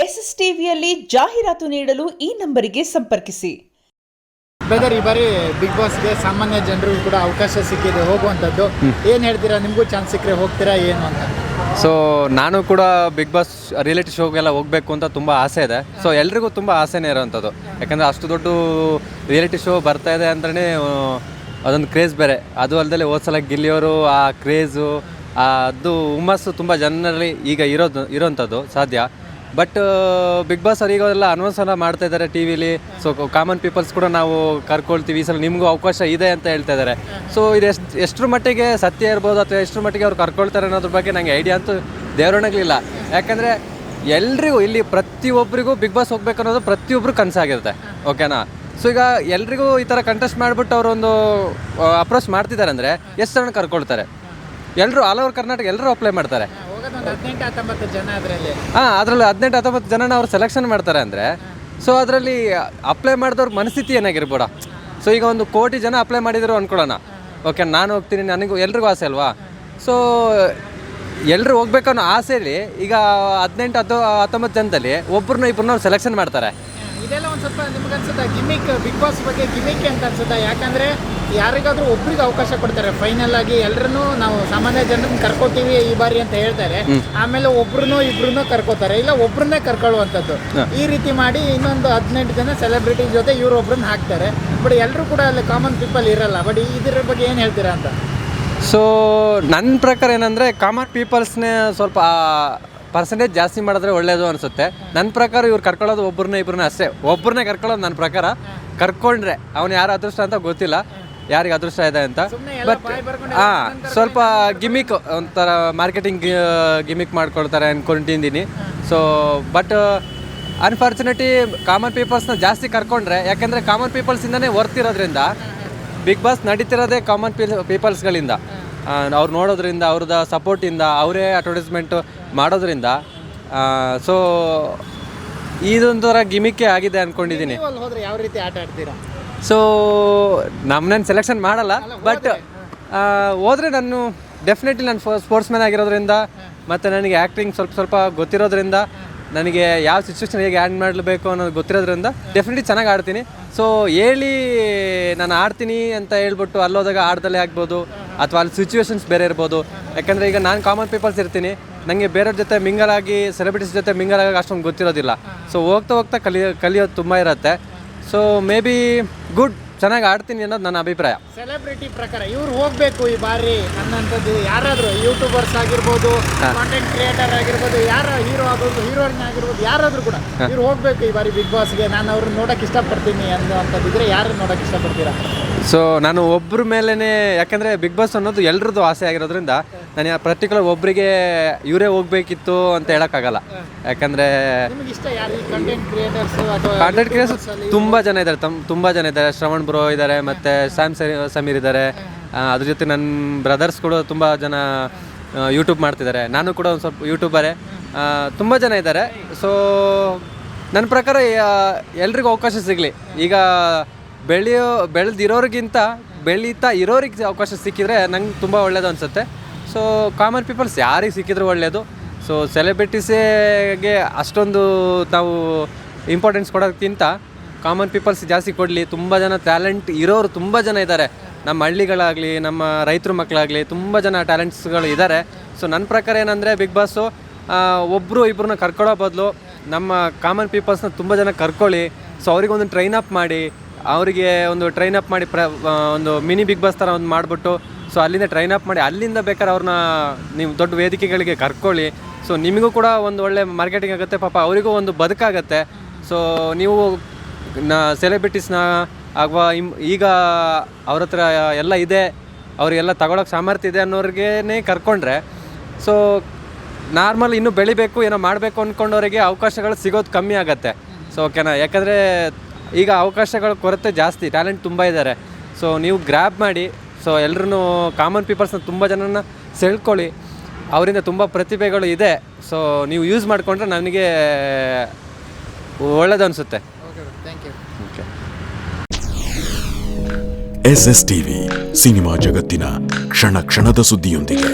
S S ಟಿವಿಯಲ್ಲಿ ಜಾಹೀರಾತು ನೀಡಲು ಈ ನಂಬರಿಗೆ ಸಂಪರ್ಕಿಸಿ. ಬ್ರದರ್, ಈ ಬಾರಿ ಬಿಗ್ ಬಾಸ್ಗೆ ಸಾಮಾನ್ಯ ಜನರಿಗೂ ಕೂಡ ಅವಕಾಶ ಸಿಕ್ಕಿದೆ ಹೋಗುವಂಥದ್ದು. ಏನು ಹೇಳ್ತೀರಾ? ನಿಮಗೂ ಚಾನ್ಸ್ ಸಿಕ್ಕರೆ ಹೋಗ್ತೀರಾ ಏನು ಅಂತ? ಸೊ ನಾನು ಕೂಡ ಬಿಗ್ ಬಾಸ್ ರಿಯಾಲಿಟಿ ಶೋಗೆಲ್ಲ ಹೋಗಬೇಕು ಅಂತ ತುಂಬ ಆಸೆ ಇದೆ. ಸೊ ಎಲ್ರಿಗೂ ತುಂಬ ಆಸೆನೇ ಇರೋವಂಥದ್ದು. ಯಾಕಂದರೆ ಅಷ್ಟು ದೊಡ್ಡ ರಿಯಾಲಿಟಿ ಶೋ ಬರ್ತಾ ಇದೆ ಅಂತಲೇ ಅದೊಂದು ಕ್ರೇಜ್ ಬೇರೆ. ಅದು ಅಲ್ಲದೆ ಹೋದ್ಸಲ ಗಿಲ್ಲಿಯವರು ಆ ಕ್ರೇಜು ಅದು ಹುಮ್ಮಸ್ಸು ತುಂಬ ಜನರಲ್ಲಿ ಈಗ ಇರೋವಂಥದ್ದು ಸಾಧ್ಯ. ಬಟ್ ಬಿಗ್ ಬಾಸ್ ಅವ್ರು ಈಗೆಲ್ಲ ಅನೌನ್ಸ್ ಮಾಡ್ತಾ ಇದ್ದಾರೆ ಟಿ ವಿಲಿ. ಸೊ ಕಾಮನ್ ಪೀಪಲ್ಸ್ ಕೂಡ ನಾವು ಕರ್ಕೊಳ್ತೀವಿ, ಈ ಸಲ ನಿಮಗೂ ಅವಕಾಶ ಇದೆ ಅಂತ ಹೇಳ್ತಾ ಇದ್ದಾರೆ. ಸೊ ಇದು ಎಷ್ಟರ ಮಟ್ಟಿಗೆ ಸತ್ಯ ಇರ್ಬೋದು ಅಥವಾ ಎಷ್ಟರ ಮಟ್ಟಿಗೆ ಅವ್ರು ಕರ್ಕೊಳ್ತಾರೆ ಅನ್ನೋದ್ರ ಬಗ್ಗೆ ನನಗೆ ಐಡಿಯಾ ಅಂತೂ ದೇವರೊಣಗಲಿಲ್ಲ. ಯಾಕಂದರೆ ಎಲ್ರಿಗೂ ಇಲ್ಲಿ ಪ್ರತಿಯೊಬ್ಬರಿಗೂ ಬಿಗ್ ಬಾಸ್ ಹೋಗ್ಬೇಕು ಅನ್ನೋದು ಪ್ರತಿಯೊಬ್ಬರು ಕನಸಾಗಿರುತ್ತೆ. ಓಕೆನಾ? ಸೊ ಈಗ ಎಲ್ರಿಗೂ ಈ ಥರ ಕಂಟೆಸ್ಟ್ ಮಾಡಿಬಿಟ್ಟು ಅವರೊಂದು ಅಪ್ರೋಚ್ ಮಾಡ್ತಿದ್ದಾರೆ ಅಂದರೆ ಎಷ್ಟು ಜನ ಕರ್ಕೊಳ್ತಾರೆ? ಎಲ್ಲರೂ ಆಲ್ ಓವರ್ ಕರ್ನಾಟಕ ಎಲ್ಲರೂ ಅಪ್ಲೈ ಮಾಡ್ತಾರೆ. ಅದರಲ್ಲಿ 18-19 ಜನನ ಅವ್ರು ಸೆಲೆಕ್ಷನ್ ಮಾಡ್ತಾರೆ ಅಂದರೆ ಸೊ ಅದರಲ್ಲಿ ಅಪ್ಲೈ ಮಾಡಿದವ್ರ ಮನಸ್ಥಿತಿ ಏನಾಗಿರ್ಬೋಡ. ಸೊ ಈಗ 1 ಕೋಟಿ ಜನ ಅಪ್ಲೈ ಮಾಡಿದ್ರು ಅಂದ್ಕೊಳ್ಳೋಣ. ಓಕೆ, ನಾನು ಹೋಗ್ತೀನಿ, ನನಗೂ ಎಲ್ರಿಗೂ ಆಸೆ ಅಲ್ವಾ? ಸೊ ಎಲ್ಲರೂ ಹೋಗ್ಬೇಕು ಅನ್ನೋ ಆಸೆಯಲ್ಲಿ ಈಗ 18-19 ಜನದಲ್ಲಿ ಒಬ್ಬರನ್ನ ಇಬ್ಬರನ್ನ ಸೆಲೆಕ್ಷನ್ ಮಾಡ್ತಾರೆ. ಇದೆಲ್ಲ ಒಂದು ಸ್ವಲ್ಪ ನಿಮ್ಗೆ ಅನ್ಸುತ್ತಾ ಗಿಮಿಕ್? ಬಿಗ್ ಬಾಸ್ ಬಗ್ಗೆ ಗಿಮಿಕ್ ಅಂತ ಅನ್ಸುತ್ತಾ? ಯಾಕಂದರೆ ಯಾರಿಗಾದ್ರೂ ಒಬ್ರಿಗೆ ಅವಕಾಶ ಕೊಡ್ತಾರೆ. ಫೈನಲ್ ಆಗಿ ಎಲ್ಲರನ್ನೂ ನಾವು ಸಾಮಾನ್ಯ ಜನರನ್ನ ಕರ್ಕೋತೀವಿ ಈ ಬಾರಿ ಅಂತ ಹೇಳ್ತಾರೆ. ಆಮೇಲೆ ಇಬ್ರನ್ನೂ ಕರ್ಕೋತಾರೆ, ಇಲ್ಲ ಒಬ್ರನ್ನೇ ಕರ್ಕೊಳ್ಳುವಂಥದ್ದು. ಈ ರೀತಿ ಮಾಡಿ ಇನ್ನೊಂದು 18 ಜನ ಸೆಲೆಬ್ರಿಟಿ ಜೊತೆ ಇವ್ರೊಬ್ರನ್ನ ಹಾಕ್ತಾರೆ. ಬಟ್ ಎಲ್ಲರೂ ಕೂಡ ಅಲ್ಲಿ ಕಾಮನ್ ಪೀಪಲ್ ಇರಲ್ಲ. ಬಟ್ ಇದ್ರ ಬಗ್ಗೆ ಏನು ಹೇಳ್ತೀರಾ ಅಂತ? ಸೊ ನನ್ನ ಪ್ರಕಾರ ಏನಂದರೆ ಕಾಮನ್ ಪೀಪಲ್ಸ್ನೇ ಸ್ವಲ್ಪ ಪರ್ಸೆಂಟೇಜ್ ಜಾಸ್ತಿ ಮಾಡಿದ್ರೆ ಒಳ್ಳೆಯದು ಅನಿಸುತ್ತೆ. ನನ್ನ ಪ್ರಕಾರ ಇವ್ರು ಕರ್ಕೊಳ್ಳೋದು ಇಬ್ಬರನ್ನ ಅಷ್ಟೇ. ಒಬ್ಬರನ್ನೇ ಕರ್ಕೊಳ್ಳೋದು ನನ್ನ ಪ್ರಕಾರ. ಕರ್ಕೊಂಡ್ರೆ ಅವನು ಯಾರು ಅದೃಷ್ಟ ಅಂತ ಗೊತ್ತಿಲ್ಲ, ಯಾರಿಗೆ ಅದೃಷ್ಟ ಇದೆ ಅಂತ. ಬಟ್ ಸ್ವಲ್ಪ ಗಿಮಿಕ್ ಒಂಥರ ಮಾರ್ಕೆಟಿಂಗ್ ಗಿಮಿಕ್ ಮಾಡ್ಕೊಳ್ತಾರೆ ಅಂದ್ಕೊಂಡಿದ್ದೀನಿ. ಸೊ ಬಟ್ ಅನ್ಫಾರ್ಚುನೇಟ್ಲಿ ಕಾಮನ್ ಪೀಪಲ್ಸ್ನ ಜಾಸ್ತಿ ಕರ್ಕೊಂಡ್ರೆ, ಯಾಕೆಂದರೆ ಕಾಮನ್ ಪೀಪಲ್ಸಿಂದನೇ ವರ್ತಿರೋದ್ರಿಂದ ಬಿಗ್ ಬಾಸ್ ನಡೀತಿರೋದೇ ಕಾಮನ್ ಪೀಪಲ್ಸ್ಗಳಿಂದ. ಅವ್ರು ನೋಡೋದ್ರಿಂದ, ಅವ್ರದ್ದು ಸಪೋರ್ಟಿಂದ, ಅವರೇ ಅಡ್ವರ್ಟೈಸ್ಮೆಂಟು ಮಾಡೋದ್ರಿಂದ ಸೊ ಇದೊಂಥರ ಗಿಮಿಕ್ಕೇ ಆಗಿದೆ ಅಂದ್ಕೊಂಡಿದ್ದೀನಿ. ಹೋದ್ರೆ ಯಾವ ರೀತಿ ಆಟ ಆಡ್ತೀರಾ? ಸೊ ನಮ್ಮನ್ನ ಸೆಲೆಕ್ಷನ್ ಮಾಡಲ್ಲ, ಬಟ್ ಹೋದರೆ ನಾನು ಡೆಫಿನೆಟ್ಲಿ ನಾನು ಸ್ಪೋರ್ಟ್ಸ್ ಮ್ಯಾನ್ ಆಗಿರೋದ್ರಿಂದ ಮತ್ತು ನನಗೆ ಆ್ಯಕ್ಟಿಂಗ್ ಸ್ವಲ್ಪ ಗೊತ್ತಿರೋದ್ರಿಂದ, ನನಗೆ ಯಾವ ಸಿಚುವೇಶನ್ ಹೇಗೆ ಹ್ಯಾಂಡ್ ಮಾಡಬೇಕು ಅನ್ನೋದು ಗೊತ್ತಿರೋದ್ರಿಂದ ಡೆಫಿನೆಟ್ಲಿ ಚೆನ್ನಾಗಿ ಆಡ್ತೀನಿ. ಸೊ ಹೇಳಿ ನಾನು ಆಡ್ತೀನಿ ಅಂತ ಹೇಳ್ಬಿಟ್ಟು ಅಲ್ಲೋದಾಗ ಆಡ್ದಲ್ಲೇ ಆಗ್ಬೋದು, ಅಥವಾ ಅಲ್ಲಿ ಸಿಚುವೇಶನ್ಸ್ ಬೇರೆ ಇರ್ಬೋದು. ಯಾಕಂದರೆ ಈಗ ನಾನು ಕಾಮನ್ ಪೀಪಲ್ಸ್ ಇರ್ತೀನಿ, ನನಗೆ ಬೇರೆಯವ್ರ ಜೊತೆ ಮಿಂಗಲಾಗಿ, ಸೆಲೆಬ್ರಿಟೀಸ್ ಜೊತೆ ಮಿಂಗಲಾಗಿ ಅಷ್ಟೊಂದು ಗೊತ್ತಿರೋದಿಲ್ಲ. ಸೊ ಹೋಗ್ತಾ ಕಲಿಯೋದು ತುಂಬ ಇರುತ್ತೆ. ಸೊ ಮೇ ಬಿ ಗುಡ್, ಚೆನ್ನಾಗಿ ಆಡ್ತೀನಿ ಅನ್ನೋದು ನನ್ನ ಅಭಿಪ್ರಾಯ. ಸೆಲೆಬ್ರಿಟಿ ಪ್ರಕಾರ ಇವ್ರು ಹೋಗಬೇಕು ಈ ಬಾರಿ ಅನ್ನೋಂಥದ್ದು ಯಾರಾದರೂ ಯೂಟ್ಯೂಬರ್ಸ್ ಆಗಿರ್ಬೋದು, ಕಾಂಟೆಂಟ್ ಕ್ರಿಯೇಟರ್ ಆಗಿರ್ಬೋದು, ಯಾರು ಹೀರೋ ಆಗೋದು, ಹೀರೋಯಿನ್ ಆಗಿರ್ಬೋದು, ಯಾರಾದರೂ ಕೂಡ ಇವ್ರು ಹೋಗಬೇಕು ಈ ಬಾರಿ ಬಿಗ್ ಬಾಸ್ಗೆ, ನಾನು ಅವ್ರನ್ನ ನೋಡೋಕೆ ಇಷ್ಟಪಡ್ತೀನಿ ಅನ್ನೋಂಥದ್ದಿದ್ರೆ ಯಾರು ನೋಡೋಕೆ ಇಷ್ಟಪಡ್ತೀರಾ? ಸೊ ನಾನು ಒಬ್ಬರ ಮೇಲೇ, ಯಾಕಂದರೆ ಬಿಗ್ ಬಾಸ್ ಅನ್ನೋದು ಎಲ್ರದ್ದು ಆಸೆ ಆಗಿರೋದ್ರಿಂದ ನಾನು ಪರ್ಟಿಕ್ಯುಲರ್ ಒಬ್ಬರಿಗೆ ಇವರೇ ಹೋಗಬೇಕಿತ್ತು ಅಂತ ಹೇಳೋಕ್ಕಾಗಲ್ಲ. ಯಾಕಂದರೆ ಕಾಂಟೆಂಟ್ ಕ್ರಿಯೇಟರ್ಸ್ ತುಂಬ ಜನ ಇದ್ದಾರೆ. ಶ್ರವಣ್ ಬ್ರೋ ಇದ್ದಾರೆ, ಮತ್ತು ಸಮೀರ್ ಇದ್ದಾರೆ. ಅದ್ರ ಜೊತೆ ನನ್ನ ಬ್ರದರ್ಸ್ ಕೂಡ ತುಂಬ ಜನ ಯೂಟ್ಯೂಬ್ ಮಾಡ್ತಿದ್ದಾರೆ. ನಾನು ಕೂಡ ಒಂದು ಸ್ವಲ್ಪ ಯೂಟ್ಯೂಬರೇ, ತುಂಬ ಜನ ಇದ್ದಾರೆ. ಸೊ ನನ್ನ ಪ್ರಕಾರ ಎಲ್ರಿಗೂ ಅವಕಾಶ ಸಿಗಲಿ. ಈಗ ಬೆಳೆದಿರೋರಿಗಿಂತ ಬೆಳೀತಾ ಇರೋರಿಗೆ ಅವಕಾಶ ಸಿಕ್ಕಿದರೆ ನಂಗೆ ತುಂಬ ಒಳ್ಳೆಯದು ಅನಿಸುತ್ತೆ. ಸೊ ಕಾಮನ್ ಪೀಪಲ್ಸ್ ಯಾರಿಗೆ ಸಿಕ್ಕಿದ್ರು ಒಳ್ಳೆಯದು. ಸೊ ಸೆಲೆಬ್ರಿಟೀಸಿಗೆ ಅಷ್ಟೊಂದು ನಾವು ಇಂಪಾರ್ಟೆನ್ಸ್ ಕೊಡೋದಕ್ಕಿಂತ ಕಾಮನ್ ಪೀಪಲ್ಸ್ ಜಾಸ್ತಿ ಕೊಡಲಿ. ತುಂಬ ಜನ ಟ್ಯಾಲೆಂಟ್ ಇರೋರು ತುಂಬ ಜನ ಇದ್ದಾರೆ. ನಮ್ಮ ಹಳ್ಳಿಗಳಾಗಲಿ, ನಮ್ಮ ರೈತರ ಮಕ್ಕಳಾಗಲಿ ತುಂಬ ಜನ ಟ್ಯಾಲೆಂಟ್ಸ್ಗಳು ಇದ್ದಾರೆ. ಸೊ ನನ್ನ ಪ್ರಕಾರ ಏನಂದರೆ ಬಿಗ್ ಬಾಸು ಒಬ್ಬರು ಇಬ್ಬರನ್ನ ಕರ್ಕೊಳ್ಳೋ ಬದಲು ನಮ್ಮ ಕಾಮನ್ ಪೀಪಲ್ಸ್ನ ತುಂಬ ಜನ ಕರ್ಕೊಳ್ಳಿ. ಸೊ ಅವ್ರಿಗೆ ಒಂದು ಟ್ರೈನಪ್ ಮಾಡಿ, ಒಂದು ಮಿನಿ ಬಿಗ್ ಬಾಸ್ ಥರ ಒಂದು ಮಾಡಿಬಿಟ್ಟು, ಸೊ ಅಲ್ಲಿಂದ ಟ್ರೈನಪ್ ಮಾಡಿ, ಅಲ್ಲಿಂದ ಬೇಕಾದ್ರೆ ಅವ್ರನ್ನ ನೀವು ದೊಡ್ಡ ವೇದಿಕೆಗಳಿಗೆ ಕರ್ಕೊಳ್ಳಿ. ಸೊ ನಿಮಗೂ ಕೂಡ ಒಂದು ಒಳ್ಳೆ ಮಾರ್ಕೆಟಿಂಗ್ ಆಗುತ್ತೆ, ಪಾಪ ಅವರಿಗೂ ಒಂದು ಬದುಕಾಗತ್ತೆ. ಸೊ ನೀವು ಸೆಲೆಬ್ರಿಟೀಸ್ನ ಅಥವಾ ಈಗ ಅವ್ರ ಹತ್ರ ಎಲ್ಲ ಇದೆ, ಅವರಿಗೆಲ್ಲ ತಗೊಳ್ಳೋಕೆ ಸಾಮರ್ಥ್ಯ ಇದೆ ಅನ್ನೋರಿಗೇ ಕರ್ಕೊಂಡ್ರೆ, ಸೊ ನಾರ್ಮಲ್ ಇನ್ನೂ ಬೆಳಿಬೇಕು, ಏನೋ ಮಾಡಬೇಕು ಅಂದ್ಕೊಂಡವರಿಗೆ ಅವಕಾಶಗಳು ಸಿಗೋದು ಕಮ್ಮಿ ಆಗುತ್ತೆ. ಸೊ ಓಕೆನಾ? ಯಾಕಂದರೆ ಈಗ ಅವಕಾಶಗಳ ಕೊರತೆ ಜಾಸ್ತಿ, ಟ್ಯಾಲೆಂಟ್ ತುಂಬ ಇದ್ದಾರೆ. ಸೊ ನೀವು ಗ್ರ್ಯಾಬ್ ಮಾಡಿ, ಸೊ ಎಲ್ಲರೂ ಕಾಮನ್ ಪೀಪಲ್ಸ್ನ ತುಂಬ ಜನನ ಸೆಳ್ಕೊಳ್ಳಿ. ಅವರಿಂದ ತುಂಬ ಪ್ರತಿಭೆಗಳು ಇದೆ. ಸೊ ನೀವು ಯೂಸ್ ಮಾಡಿಕೊಂಡ್ರೆ ನನಗೆ ಒಳ್ಳೆಯದು ಅನಿಸುತ್ತೆ. ಎಸ್ಎಸ್ ಟಿವಿ, ಸಿನಿಮಾ ಜಗತ್ತಿನ ಕ್ಷಣ ಕ್ಷಣದ ಸುದ್ದಿಯೊಂದಿಗೆ.